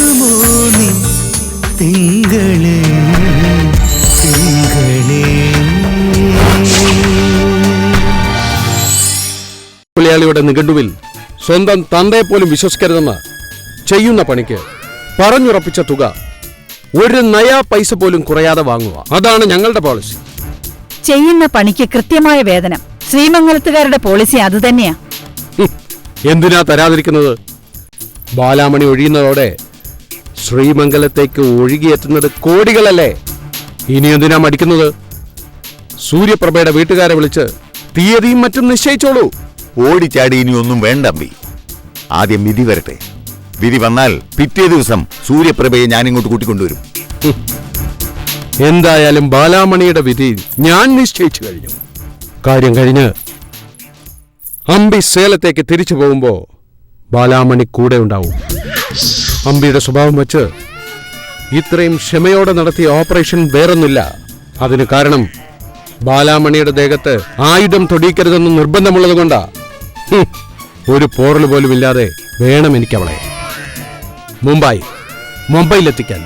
വരുമോ നിൻ തിങ്കളേ തിങ്കളേ. മലയാളിയുടെ നിഘണ്ടുവിൽ സ്വന്തം തന്തയെ പോലും വിശ്വസിക്കരുതെന്ന് ചെയ്യുന്ന പണിക്ക് പറഞ്ഞുറപ്പിച്ച തുക ഒരു നയാ പൈസ പോലും കുറയാതെ വാങ്ങുക. അതാണ് ഞങ്ങളുടെ പോളിസി. ചെയ്യുന്ന പണിക്ക് കൃത്യമായ വേതനം. ശ്രീമംഗലത്തുകാരുടെ പോളിസി അതുതന്നെയാ. എന്തിനാ തരാതിരിക്കുന്നത്? ബാലാമണി ഒഴിയുന്നതോടെ ശ്രീമംഗലത്തേക്ക് ഒഴുകിയെത്തുന്നത് കോടികളല്ലേ. ഇനി എന്തിനാ മടിക്കുന്നത്? സൂര്യപ്രഭയുടെ വീട്ടുകാരെ വിളിച്ച് തീയതിയും മറ്റും നിശ്ചയിച്ചോളൂ. ഓടിച്ചാടി ഇനി ഒന്നും വേണ്ടമ്പി. ആദ്യം വിധി വരട്ടെ. വിധി വന്നാൽ പിറ്റേ ദിവസം സൂര്യപ്രഭയെ ഞാനിങ്ങോട്ട് കൂട്ടിക്കൊണ്ടുവരും. എന്തായാലും ബാലാമണിയുടെ വിധി ഞാൻ നിശ്ചയിച്ചു കഴിഞ്ഞു. കാര്യം കഴിഞ്ഞ് അമ്പി സേലത്തേക്ക് തിരിച്ചു പോകുമ്പോ ബാലാമണി കൂടെ ഉണ്ടാവും. അമ്പിയുടെ സ്വഭാവം വെച്ച് ഇത്രയും ക്ഷമയോടെ നടത്തിയ ഓപ്പറേഷൻ വേറൊന്നുമില്ല. അതിന് കാരണം ബാലാമണിയുടെ ദേഹത്ത് ആയുധം തൊടിയിക്കരുതെന്ന് നിർബന്ധമുള്ളത് കൊണ്ടാ. ഒരു പോറൽ പോലും ഇല്ലാതെ വേണം എനിക്കവളെ മുംബൈയിലെത്തിക്കാൻ.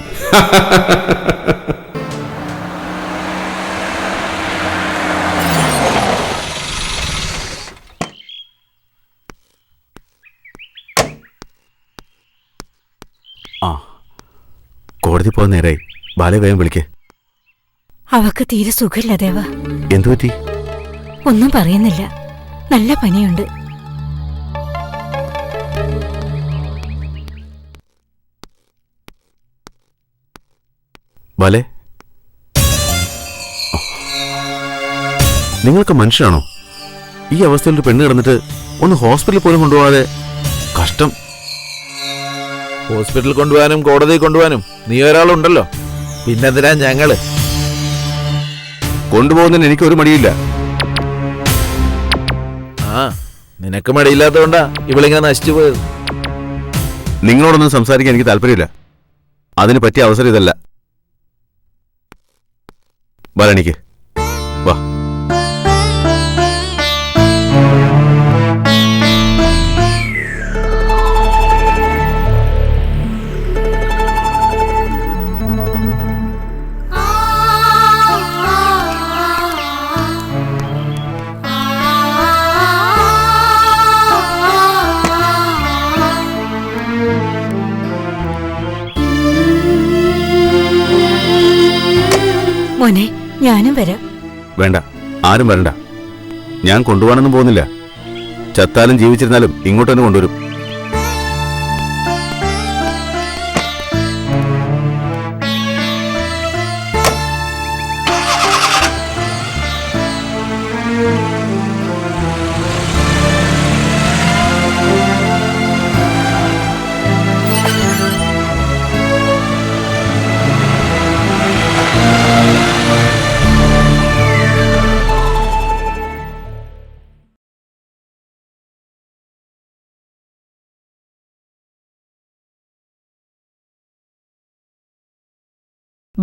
കോടതി പോകാൻ നേരായി. ബാലെ വേഗം വിളിക്കേ. അവക്ക് തീരെ സുഖമില്ല ദേവ. എന്തുപറ്റി? ഒന്നും പറയുന്നില്ല. നല്ല പനിയുണ്ട്. ബാലെ, നിങ്ങൾക്ക് മനുഷ്യനാണോ? ഈ അവസ്ഥയിൽ ഒരു പെണ്ണ് കിടന്നിട്ട് ഒന്ന് ഹോസ്പിറ്റലിൽ പോലും കൊണ്ടുപോകാതെ? കഷ്ടം. ഹോസ്പിറ്റലിൽ കൊണ്ടുപോകാനും കോടതിയിൽ കൊണ്ടുപോകാനും നീ ഒരാളുണ്ടല്ലോ. പിന്നെന്തിനാ ഞങ്ങള്? കൊണ്ടുപോകുന്നതിന് എനിക്കൊരു മടിയില്ല. ആ, നിനക്ക് മടിയില്ലാത്തതുകൊണ്ടാ ഇവളിങ്ങനെ നശിച്ചു പോയത്. നിങ്ങളോടൊന്നും സംസാരിക്കാൻ എനിക്ക് താല്പര്യമില്ല. അതിന് പറ്റിയ അവസരം ഇതല്ല. ബാലണിക്ക് വാ. മോനെ, ഞാനും വരാം. വേണ്ട, ആരും വരണ്ട. ഞാൻ കൊണ്ടുപോകാനൊന്നും പോകുന്നില്ല. ചത്താലും ജീവിച്ചിരുന്നാലും ഇങ്ങോട്ട് തന്നെ കൊണ്ടുവരും.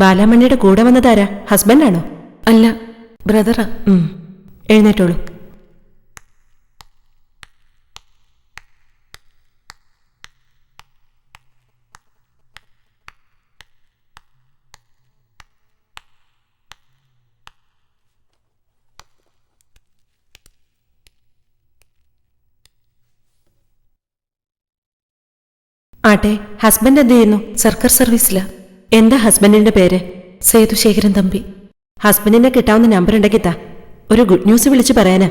ബാലാമണിയുടെ കൂടെ വന്നതാരാ? ഹസ്ബൻഡാണോ? അല്ല, ബ്രദറാ. എഴുന്നേറ്റോളൂ. ആട്ടെ, ഹസ്ബൻഡ് എന്ത് ചെയ്യുന്നു? സർക്കാർ സർവീസിലാ. എന്താ ഹസ്ബൻഡിന്റെ പേര്? സേതുശേഖരൻ തമ്പി. ഹസ്ബൻഡിനെ കിട്ടാവുന്ന നമ്പർ ഉണ്ടെങ്കിൽ താ. ഒരു ഗുഡ് ന്യൂസ് വിളിച്ചു പറയാനാ.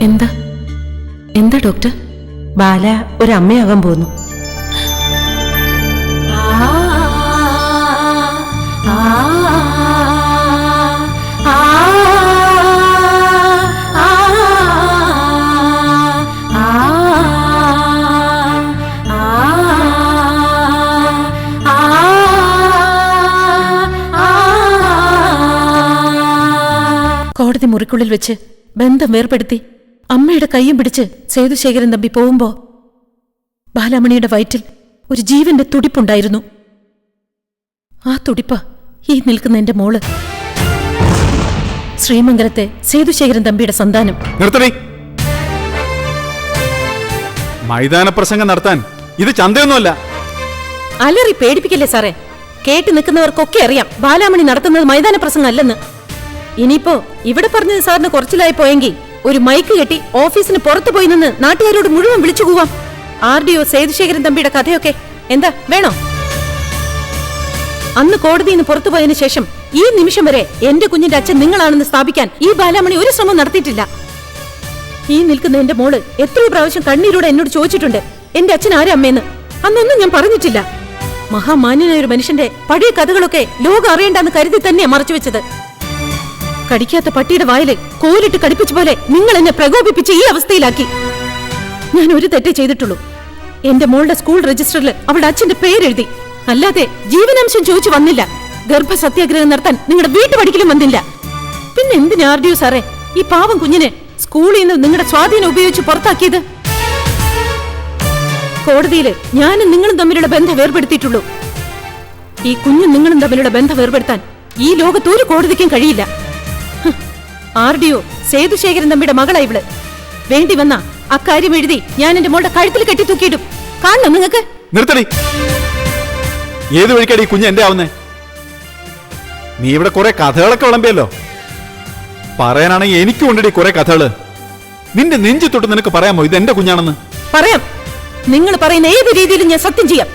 എന്താ എന്താ ഡോക്ടർ? ബാല ഒരു അമ്മയാകാൻ പോകുന്നു. കോടതി മുറിക്കുള്ളിൽ വെച്ച് ബന്ധം വേർപെടുത്തി അമ്മയുടെ കയ്യും പിടിച്ച് സേതുശേഖരൻ തമ്പി പോകുമ്പോ ബാലാമണിയുടെ വയറ്റിൽ ഒരു ജീവന്റെ തുടിപ്പുണ്ടായിരുന്നു. ആ തുടിപ്പ ഈ നിൽക്കുന്ന എന്റെ മോള്. ശ്രീമംഗലത്തെ സേതുശേഖരൻ തമ്പിയുടെ സന്താനം. നിർത്തണേ. മൈതാന പ്രസംഗം നടത്താൻ ഇത് ചന്തയൊന്നുമല്ല. അലറി പേടിപ്പിക്കല്ലേ സാറേ. കേട്ട് നിൽക്കുന്നവർക്കൊക്കെ അറിയാം ബാലാമണി നടത്തുന്നത് മൈതാന പ്രസംഗം അല്ലെന്ന്. ഇനിയിപ്പോ ഇവിടെ പറഞ്ഞത് സാറിന് കുറച്ചിലായി പോയെങ്കിൽ ഒരു മൈക്ക് കെട്ടി ഓഫീസിന് പുറത്തു പോയി നിന്ന് നാട്ടുകാരോട് മുഴുവൻ വിളിച്ചു പോവാം. RDO സേതുശേഖരൻ തമ്പിയുടെ കഥയൊക്കെ എന്താ വേണോ? അന്ന് കോടതിയിൽ നിന്ന് പുറത്തു പോയതിനു ശേഷം ഈ നിമിഷം വരെ എന്റെ കുഞ്ഞിന്റെ അച്ഛൻ നിങ്ങളാണെന്ന് സ്ഥാപിക്കാൻ ഈ ബാലാമണി ഒരു ശ്രമം നടത്തിയിട്ടില്ല. ഈ നിൽക്കുന്ന എന്റെ മോള് എത്രയോ പ്രാവശ്യം കണ്ണീരോടെ എന്നോട് ചോദിച്ചിട്ടുണ്ട് എന്റെ അച്ഛൻ ആരാ അമ്മേന്ന്. അന്നൊന്നും ഞാൻ പറഞ്ഞിട്ടില്ല. മഹാമാന്യനായ ഒരു മനുഷ്യന്റെ പഴയ കഥകളൊക്കെ ലോകം അറിയണ്ടെന്ന് കരുതി തന്നെയാ മറച്ചുവെച്ചത്. കടിക്കാത്ത പട്ടിയുടെ വായില് കോലിട്ട് കടിപ്പിച്ച പോലെ നിങ്ങൾ എന്നെ പ്രകോപിപ്പിച്ച് ഈ അവസ്ഥയിലാക്കി. ഞാൻ ഒരു തെറ്റേ ചെയ്തിട്ടുള്ളൂ. എന്റെ മോളുടെ സ്കൂൾ രജിസ്റ്ററിൽ അവളുടെ അച്ഛന്റെ പേരെഴുതി, അല്ലാതെ ജീവനാംശം ചോദിച്ചു വന്നില്ല. ഗർഭസത്യാഗ്രഹം നടത്താൻ നിങ്ങളുടെ വീട്ടുപടിക്കലും വന്നില്ല. പിന്നെ എന്തിനാ RDO സാറേ ഈ പാവം കുഞ്ഞിനെ സ്കൂളിൽ നിന്ന് നിങ്ങളുടെ സ്വാധീനം ഉപയോഗിച്ച് പുറത്താക്കിയത്? കോടതിയില് ഞാനും നിങ്ങളും തമ്മിലുള്ള ബന്ധം വേർപെടുത്തിയിട്ടുള്ളൂ. ഈ കുഞ്ഞും നിങ്ങളും തമ്മിലുള്ള ബന്ധം വേർപെടുത്താൻ ഈ ലോകത്തൊരു കോടതിക്കും കഴിയില്ല. RDO സേതുശേഖരൻ തമ്പിയുടെ മകളാ ഇവള്. വേണ്ടി വന്ന അക്കാര്യം എഴുതി ഞാൻ എന്റെ മോളുടെ കഴുത്തിൽ കെട്ടി തൂക്കിയിടും. കാണണം നിങ്ങൾക്ക്? നിർത്തടി. ഏത് വഴിക്കാടി കുഞ്ഞ് എന്റെ ആവുന്നേ? നീ ഇവിടെ കുറെ കഥകളൊക്കെ വിളമ്പിയല്ലോ. പറയാനാണെങ്കിൽ എനിക്കും ഉണ്ടടി കുറെ കഥകള്. നിന്റെ നെഞ്ചു തൊട്ട് നിനക്ക് പറയാമോ ഇത് എന്റെ കുഞ്ഞാണെന്ന്? പറയാം. നിങ്ങൾ പറയുന്ന ഏത് രീതിയിലും ഞാൻ സത്യം ചെയ്യാം.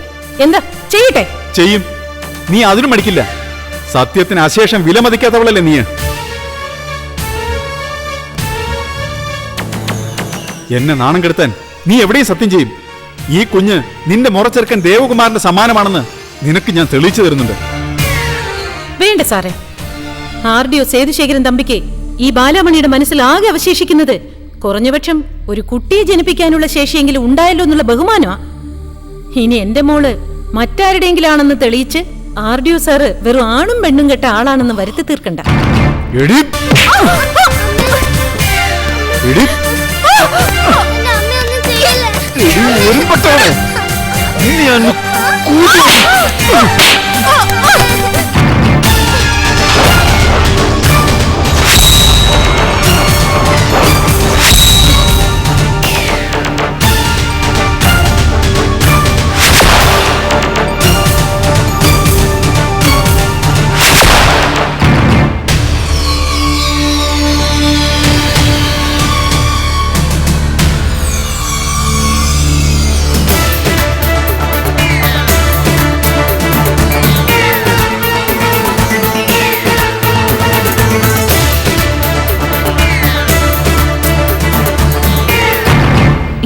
എന്താ ചെയ്യട്ടെ? ചെയ്യും. നീ അതിനും മടിക്കില്ല. സത്യത്തിന് അശേഷം വിലമതിക്കാത്തവളല്ലേ നീ? എന്നെ നാണം കെടുത്താൻ നീ എവിടെയും സത്യം ചെയ്യും. ഈ കുഞ്ഞ് നിന്റെ മുറച്ചെറുക്കൻ ദേവകുമാരന്റെ സമ്മാനമാണെന്ന് നിനക്ക് ഞാൻ തെളിയിച്ചു തരുന്നുണ്ട്. വേണ്ട സാറേ. RDO സേതുശേഖരൻ തമ്പിക്ക് ഈ ബാലാമണിയുടെ മനസ്സിൽ ആകെ അവശേഷിക്കുന്നത് കുറഞ്ഞപക്ഷം ഒരു കുട്ടിയെ ജനിപ്പിക്കാനുള്ള ശേഷിയെങ്കിലും ഉണ്ടായല്ലോ എന്നുള്ള ബഹുമാനമാ. ഇനി എന്റെ മോള് മറ്റാരുടെയെങ്കിലാണെന്ന് തെളിയിച്ച് RDO സാറ് വെറും ആണും പെണ്ണും കെട്ട ആളാണെന്ന് വരുത്തി തീർക്കണ്ട.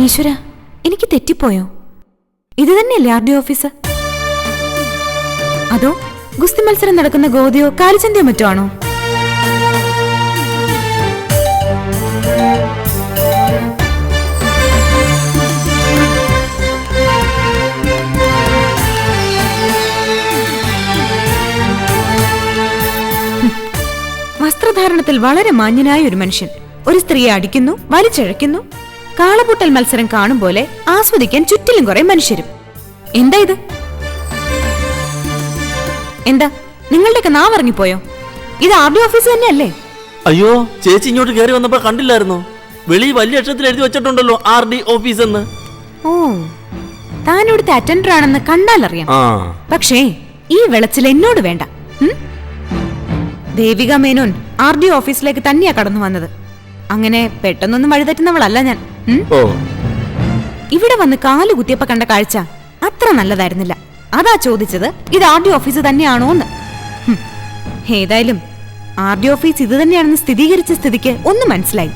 ഈശ്വര, എനിക്ക് തെറ്റിപ്പോയോ? ഇത് തന്നെയല്ലേ RDO ഓഫീസ്? അതോ ഗുസ്തി മത്സരം നടക്കുന്ന ഗോതിയോ കാലിച്ചന്തയോ മറ്റോ ആണോ? വസ്ത്രധാരണത്തിൽ വളരെ മാന്യനായ ഒരു മനുഷ്യൻ ഒരു സ്ത്രീയെ അടിക്കുന്നു, വലിച്ചിഴയ്ക്കുന്നു. കാളപൂട്ടൽ മത്സരം കാണും പോലെ ആസ്വദിക്കാൻ ചുറ്റിലും കുറെ മനുഷ്യരും. എന്താ ഇത്? എന്താ നിങ്ങളുടെയൊക്കെ നാവറങ്ങിപ്പോയോ? ഇത് RDO ഓഫീസ് തന്നെയല്ലേ? അയ്യോ, ചേച്ചി ഇങ്ങോട്ട് കയറി വന്നപ്പോ കണ്ടില്ലായിരുന്നോ? വെളി വലിയ അക്ഷരത്തിൽ എഴുതി വെച്ചിട്ടുണ്ടല്ലോ RD ഓഫീസ് എന്ന്. ഓ, താൻ ഇവിടുത്തെ അറ്റൻഡർ ആണെന്ന് കണ്ടാലറിയാം. പക്ഷേ ഈ വെളച്ചിൽ എന്നോട് വേണ്ട. ദേവിക മേനോൻ RDO ഓഫീസിലേക്ക് തന്നെയാ കടന്നു വന്നത്. അങ്ങനെ പെട്ടെന്നൊന്നും വഴിതെറ്റുന്നവളല്ല ഞാൻ. ഇവിടെ വന്ന് കാല് കുത്തിയപ്പോ കണ്ട കാഴ്ച അത്ര നല്ലതായിരുന്നില്ല. അതാ ചോദിച്ചത് ഇത് RDO ഓഫീസ് തന്നെയാണോന്ന്. ഏതായാലും RDO ഓഫീസ് ഇത് തന്നെയാണെന്ന് സ്ഥിരീകരിച്ച സ്ഥിതിക്ക് ഒന്ന് മനസ്സിലായി.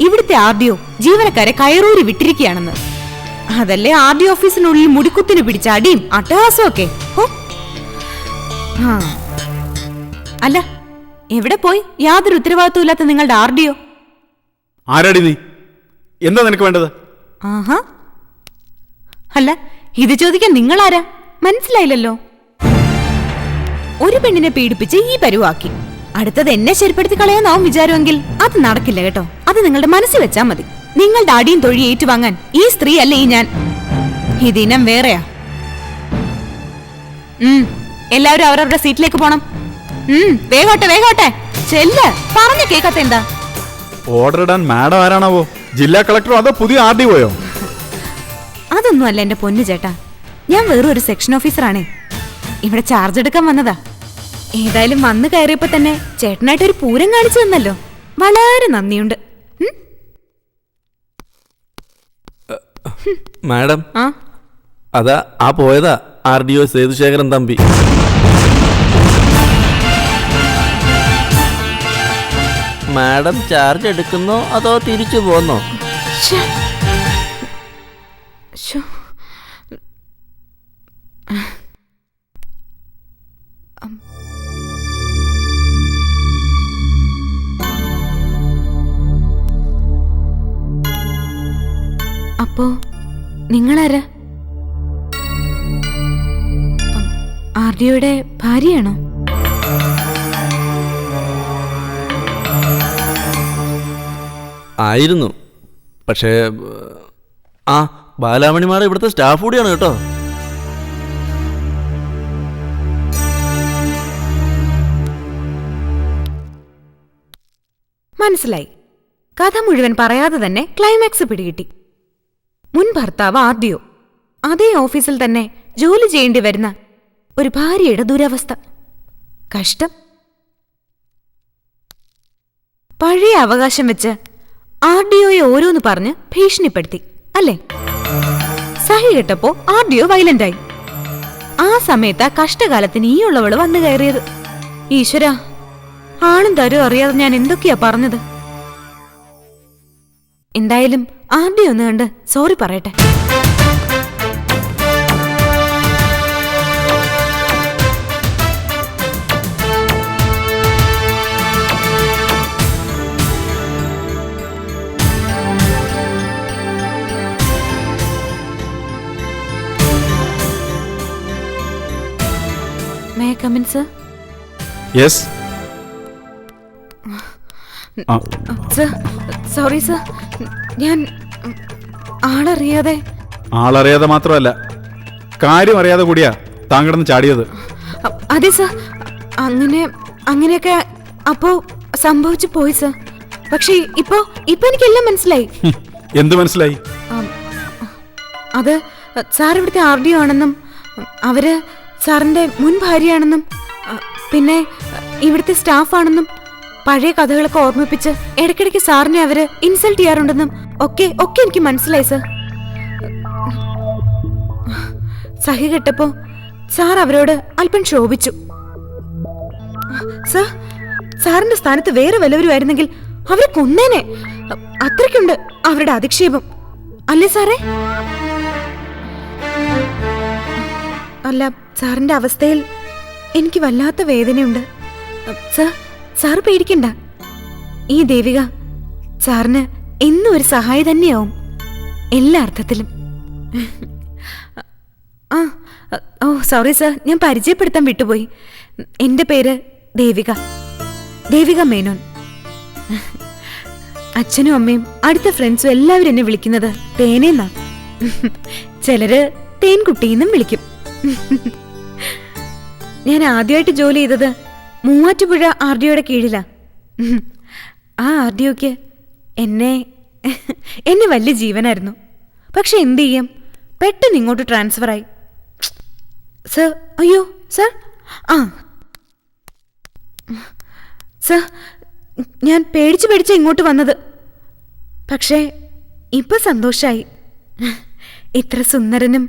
ഇവിടുത്തെ RDO ജീവനക്കാരെ കയറൂരി വിട്ടിരിക്കുകയാണെന്ന്. അതല്ലേ RDO ഓഫീസിനുള്ളിൽ മുടിക്കുത്തിന് പിടിച്ച അടിയും അട്ടഹാസവും ഒക്കെ. അല്ല, എവിടെ പോയി യാതൊരു ഉത്തരവാദിത്വം ഇല്ലാത്ത നിങ്ങളുടെ RDO? ആരാടി നീ? എന്താ നിനക്ക് വേണ്ടത്? ആഹാ, അല്ല, ഇത് ചോദിക്കാൻ നിങ്ങളാരാ? മനസ്സിലായില്ലല്ലോ. ഒരു പെണ്ണിനെ പീഡിപ്പിച്ച് ഈ പരുവാക്കി അടുത്തത് എന്നെ ശരിപ്പെടുത്തി കളയാന്നാവും വിചാരമെങ്കിൽ അത് നടക്കില്ല കേട്ടോ. അത് നിങ്ങളുടെ മനസ്സിൽ വെച്ചാ മതി. നിങ്ങളുടെ അടിയും തൊഴി ഏറ്റുവാങ്ങാൻ ഈ സ്ത്രീ അല്ലേ ഈ ഞാൻ. ഇതിനം വേറെയാ. എല്ലാവരും അവരവരുടെ സീറ്റിലേക്ക് പോണം. വേഗോട്ടെ വേഗോട്ടെ, ചെല്ല്. പറഞ്ഞ കേക്കത്തെ എന്താ? ഓർഡർ ഇടാൻ മാഡം ആരാണാവോ? ജില്ലാ കളക്ടറോ അതോ പുതിയ RDOയോ? അതൊന്നും അല്ല എന്റെ പൊന്നു ചേട്ടാ. ഞാൻ വേറെ ഒരു സെക്ഷൻ ഓഫീസറാണേ. ഇവിടെ ചാർജ് എടുക്കാൻ വന്നതാ. ഏതായാലും വന്നു കയറിയപ്പോ തന്നെ ചേട്ടനായിട്ട് ഒരു പൂരം കാണിച്ചു തന്നല്ലോ. വളരെ നന്ദിയുണ്ട്. മാഡം, ആ അതാ ആ പോയതാ RDO സേതുശേഖരൻ തമ്പി. മാഡം ചാർജ് എടുക്കുന്നോ അതോ തിരിച്ചു പോന്നോ? അപ്പോ നിങ്ങളാരാ? RDOയുടെ ഭാര്യയാണോ? ആയിരുന്നു. പക്ഷേ ആ ബാലാമണിമാർ ഇവിടുത്തെ സ്റ്റാഫ് കൂടിയാണ് കേട്ടോ. മനസ്സിലായി. കഥ മുഴുവൻ പറയാതെ തന്നെ ക്ലൈമാക്സ് പിടികിട്ടി. മുൻ ഭർത്താവ് RDO, അതേ ഓഫീസിൽ തന്നെ ജോലി ചെയ്യേണ്ടി വരുന്ന ഒരു ഭാര്യയുടെ ദുരവസ്ഥ. കഷ്ടം. പഴയ അവകാശം വെച്ച് RDOയെ ഓരോന്ന് പറഞ്ഞ് ഭീഷണിപ്പെടുത്തി അല്ലേ? സഹി കേട്ടപ്പോ RDO വയലന്റായി. ആ സമയത്ത് ആ കഷ്ടകാലത്തിന് ഈ ഉള്ളവള് വന്നു കയറിയത്. ഈശ്വര, ആളും തരും അറിയാതെ ഞാൻ എന്തൊക്കെയാ പറഞ്ഞത്. എന്തായാലും RDO ഒന്ന് കണ്ട് സോറി പറയട്ടെ. May I come in, sir? Yes. Sir, sorry sir, ഞാൻ ആളറിയാതെ മാത്രമല്ല, കാര്യം അറിയാതെ കൂടിയാ താങ്കളന്ന് ചാടിയത്. അതെ സർ, അങ്ങനെയൊക്കെ അപ്പോ സംഭവിച്ചു പോയി സർ. പക്ഷേ ഇപ്പൊ എനിക്കെല്ലാം മനസ്സിലായി. എന്ത് മനസ്സിലായി? അത് സാർ ഇവിടുത്തെ RDO ആണെന്നും അവര് സാറിന്റെ മുൻ ഭാര്യയാണെന്നും പിന്നെ ഇവിടുത്തെ സ്റ്റാഫാണെന്നും പഴയ കഥകളൊക്കെ ഓർമ്മിപ്പിച്ച് ഇടയ്ക്കിടയ്ക്ക് സാറിനെ അവര് ഇൻസൾട്ട് ചെയ്യാറുണ്ടെന്നും ഒക്കെ എനിക്ക് മനസ്സിലായി സർ. സഹി കെട്ടപ്പോ സാർ അവരോട് അല്പം ക്ഷോഭിച്ചു. സർ, സാറിന്റെ സ്ഥാനത്ത് വേറെ വല്ലവരുമായിരുന്നെങ്കിൽ അവരെ കൊന്നേനെ. അത്രയ്ക്കുണ്ട് അവരുടെ അധിക്ഷേപം, അല്ലേ സാറേ? അല്ല, സാറിന്റെ അവസ്ഥയിൽ എനിക്ക് വല്ലാത്ത വേദനയുണ്ട്. സാർ പേടിക്കണ്ട. ഈ ദേവിക സാറിന് എന്നും ഒരു സഹായി തന്നെയാവും, എല്ലാ അർത്ഥത്തിലും. ഓ സോറി സാർ, ഞാൻ പരിചയപ്പെടുത്താൻ വിട്ടുപോയി. എന്റെ പേര് ദേവിക മേനോൻ. അച്ഛനും അമ്മയും അടുത്ത ഫ്രണ്ട്സും എല്ലാവരും എന്നെ വിളിക്കുന്നത് തേനേന്നാ. ചിലര് തേൻകുട്ടിന്നും വിളിക്കും. ഞാൻ ആദ്യമായിട്ട് ജോലി ചെയ്തത് മൂവാറ്റുപുഴ RDOയുടെ കീഴിലാ. ആ RDOക്ക് എന്നെ വലിയ ജീവനായിരുന്നു. പക്ഷെ എന്ത് ചെയ്യാം, പെട്ടെന്ന് ഇങ്ങോട്ട് ട്രാൻസ്ഫർ ആയി. സർ, അയ്യോ സർ, സർ, ഞാൻ പേടിച്ച് ഇങ്ങോട്ട് വന്നത്. പക്ഷേ ഇപ്പൊ സന്തോഷായി. ഇത്ര സുന്ദരനും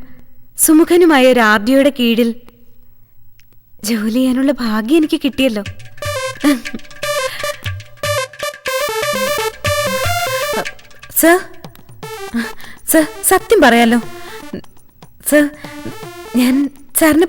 സുമുഖനുമായ ഒരു RDOയുടെ കീഴിൽ ജോലി ചെയ്യാനുള്ള ഭാഗ്യം എനിക്ക് കിട്ടിയല്ലോ. സർ, സത്യം പറയാലോ സർ, ഞാൻ സാറിന്